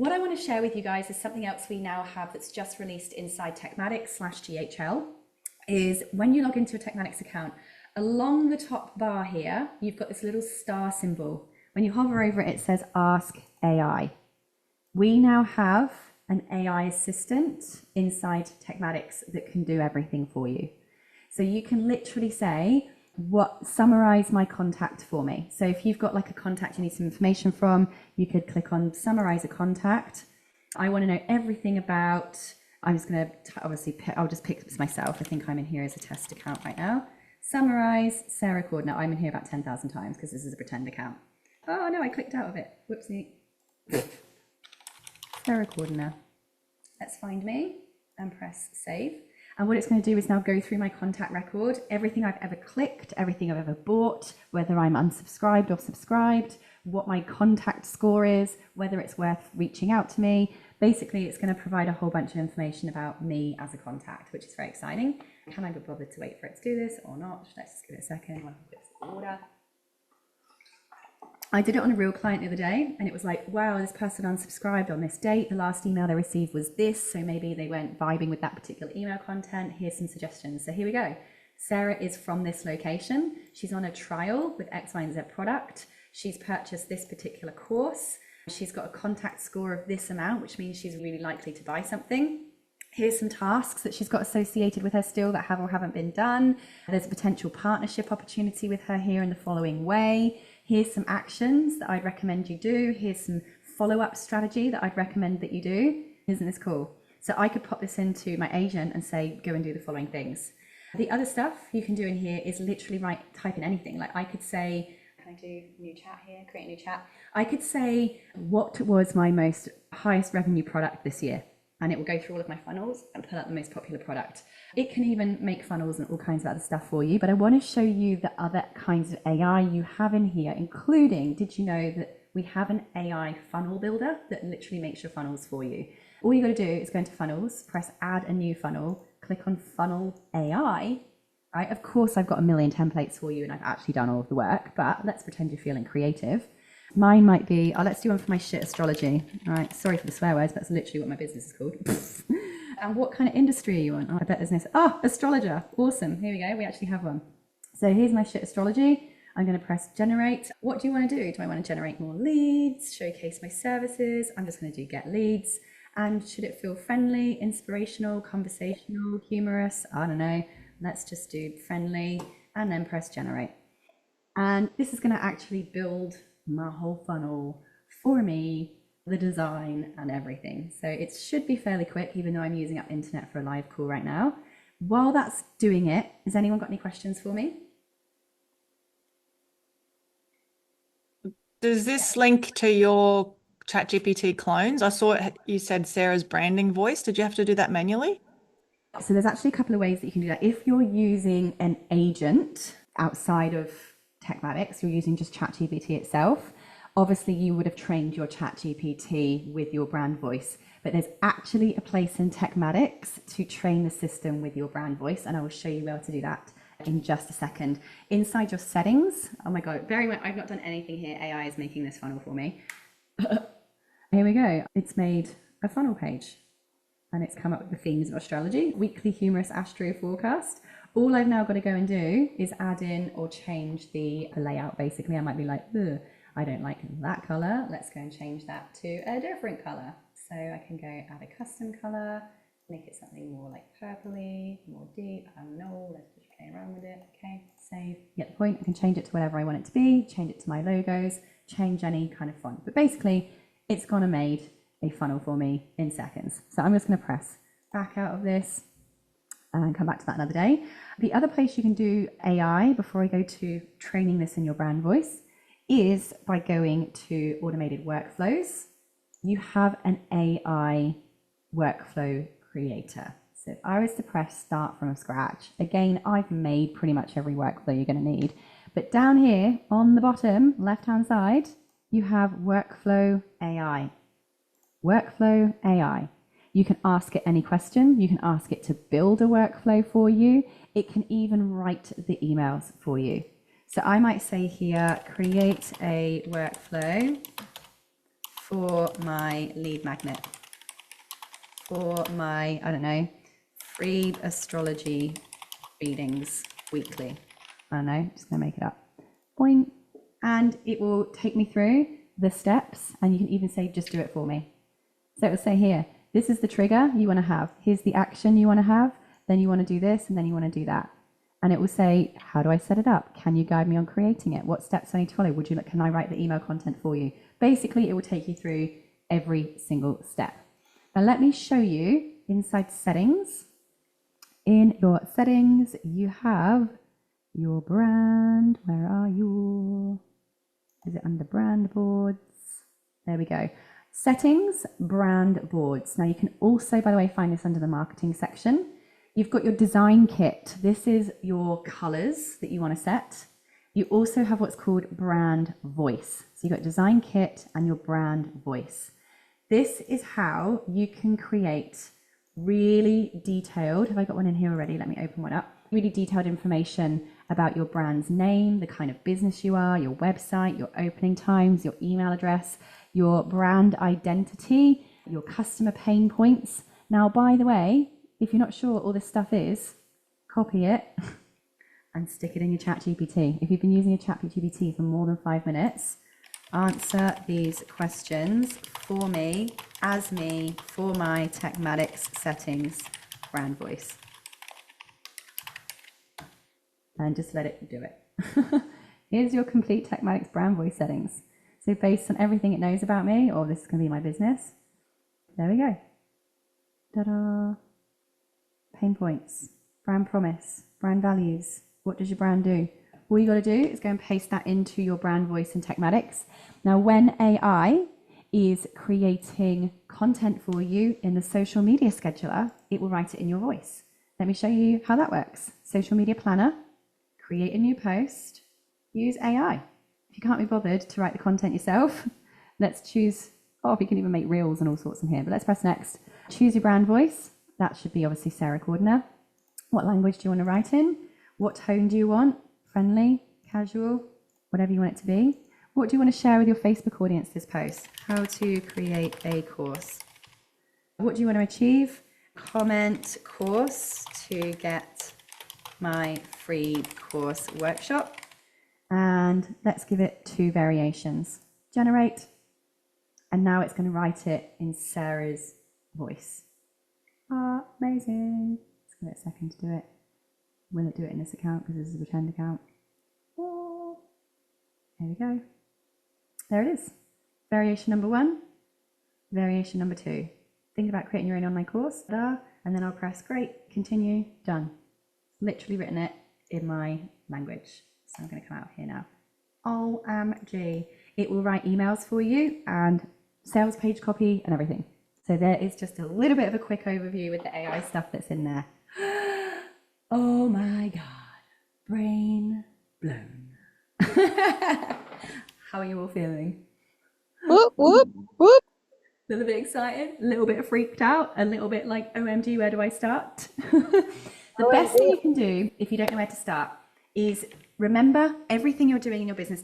what I want to share with you guys is something else we now have that's just released inside Techmatics/GHL, is when you log into a Techmatics account, along the top bar here, you've got this little star symbol. When you hover over it, it says Ask AI. We now have an AI assistant inside Techmatics that can do everything for you. So you can literally say, summarize my contact for me. So if you've got like a contact you need some information from, you could click on summarize a contact. I want to know everything about, I'm just going to obviously, I'll just pick this myself. I think I'm in here as a test account right now. Summarize Sarah Cordner. I'm in here about 10,000 times because this is a pretend account. Oh no, I clicked out of it. Whoopsie. Sarah Cordner. Let's find me and press save. And what it's going to do is now go through my contact record, everything I've ever clicked, everything I've ever bought, whether I'm unsubscribed or subscribed, what my contact score is, whether it's worth reaching out to me. Basically, it's going to provide a whole bunch of information about me as a contact, which is very exciting. Can I be bothered to wait for it to do this or not? Let's just give it a second. I'll put this in order. I did it on a real client the other day, and it was like, wow, this person unsubscribed on this date. The last email they received was this, so maybe they weren't vibing with that particular email content. Here's some suggestions. So here we go. Sarah is from this location. She's on a trial with X, Y, and Z product. She's purchased this particular course. She's got a contact score of this amount, which means she's really likely to buy something. Here's some tasks that she's got associated with her still that have or haven't been done. There's a potential partnership opportunity with her here in the following way. Here's some actions that I'd recommend you do. Here's some follow-up strategy that I'd recommend that you do. Isn't this cool? So I could pop this into my agent and say, go and do the following things. The other stuff you can do in here is literally type in anything. Like I could say, can I do new chat here? Create a new chat. I could say, what was my most highest revenue product this year? And it will go through all of my funnels and pull out the most popular product. It can even make funnels and all kinds of other stuff for you, but I want to show you the other kinds of AI you have in here, including, did you know that we have an AI funnel builder that literally makes your funnels for you? All you got to do is go into funnels, press add a new funnel, click on funnel AI, right? Of course, I've got a million templates for you and I've actually done all of the work, but let's pretend you're feeling creative. Mine might be, let's do one for my shit astrology. All right, sorry for the swear words, but that's literally what my business is called. And what kind of industry are you on? I bet there's this. Astrologer. Awesome. Here we go. We actually have one. So here's my shit astrology. I'm going to press generate. What do you want to do? Do I want to generate more leads? Showcase my services? I'm just going to do get leads. And should it feel friendly, inspirational, conversational, humorous? I don't know. Let's just do friendly and then press generate. And this is going to actually build my whole funnel for me, the design and everything. So it should be fairly quick, even though I'm using up internet for a live call right now. While that's doing it, has anyone got any questions for me? Does this link to your ChatGPT clones? I saw you said Sarah's branding voice. Did you have to do that manually? So there's actually a couple of ways that you can do that. If you're using an agent outside of Techmatics, you're using just ChatGPT itself, obviously you would have trained your ChatGPT with your brand voice, but there's actually a place in Techmatics to train the system with your brand voice, and I will show you how to do that in just a second. Inside your settings, oh my God, very well, I've not done anything here. AI is making this funnel for me. Here we go. It's made a funnel page and it's come up with the themes of astrology, weekly humorous astro forecast. All I've now got to go and do is add in or change the layout. Basically, I might be like, I don't like that color. Let's go and change that to a different color. So I can go add a custom color, make it something more like purpley, more deep. I don't know, let's just play around with it. Okay, save. Get the point. I can change it to whatever I want it to be, change it to my logos, change any kind of font. But basically, it's gone and made a funnel for me in seconds. So I'm just going to press back out of this and come back to that another day. The other place you can do AI before I go to training this in your brand voice is by going to automated workflows. You have an AI workflow creator. So if I was to press start from scratch, again, I've made pretty much every workflow you're going to need. But down here on the bottom left-hand side, you have workflow AI. Workflow AI. You can ask it any question. You can ask it to build a workflow for you. It can even write the emails for you. So I might say here, create a workflow for my lead magnet, for my, I don't know, free astrology readings weekly. I don't know, just gonna make it up. Point. And it will take me through the steps, and you can even say, just do it for me. So it will say here, this is the trigger you want to have. Here's the action you want to have. Then you want to do this, and then you want to do that. And it will say, how do I set it up? Can you guide me on creating it? What steps I need to follow? Can I write the email content for you? Basically, it will take you through every single step. Now let me show you inside settings. In your settings, you have your brand. Where are you? Is it under brand boards? There we go. Settings, brand boards. Now you can also, by the way, find this under the marketing section. You've got your design kit. This is your colors that you want to set. You also have what's called brand voice. So you've got design kit and your brand voice. This is how you can create really detailed, have I got one in here already? Let me open one up. Really detailed information about your brand's name, the kind of business you are, your website, your opening times, your email address, your brand identity, your customer pain points. Now, by the way, if you're not sure what all this stuff is, copy it and stick it in your ChatGPT. If you've been using your ChatGPT for more than 5 minutes, answer these questions for me, as me, for my Techmatics settings brand voice. And just let it do it. Here's your complete Techmatics brand voice settings. So based on everything it knows about me, or this is going to be my business, there we go. Ta-da. Pain points, brand promise, brand values. What does your brand do? All you got to do is go and paste that into your brand voice in Techmatics. Now, when AI is creating content for you in the social media scheduler, it will write it in your voice. Let me show you how that works. Social media planner, create a new post, use AI. If you can't be bothered to write the content yourself, let's choose, oh, you can even make reels and all sorts in here, but let's press next. Choose your brand voice. That should be obviously Sarah Cordiner. What language do you want to write in? What tone do you want? Friendly, casual, whatever you want it to be. What do you want to share with your Facebook audience this post? How to create a course. What do you want to achieve? Comment course to get my free course workshop. And let's give it 2 variations. Generate. And now it's going to write it in Sarah's voice. Ah, amazing. Let's give it a second to do it. Will it do it in this account because this is a pretend account? Oh, there we go. There it is. Variation number 1, variation number 2. Think about creating your own online course, and then I'll press great, continue, done. Literally written it in my language. So I'm going to come out here now. OMG. It will write emails for you and sales page copy and everything. So there is just a little bit of a quick overview with the AI stuff that's in there. Oh my God, brain blown. How are you all feeling? Whoop, whoop, whoop. A little bit excited, a little bit freaked out, a little bit like, OMG, where do I start? The best thing you can do if you don't know where to start is remember everything you're doing in your business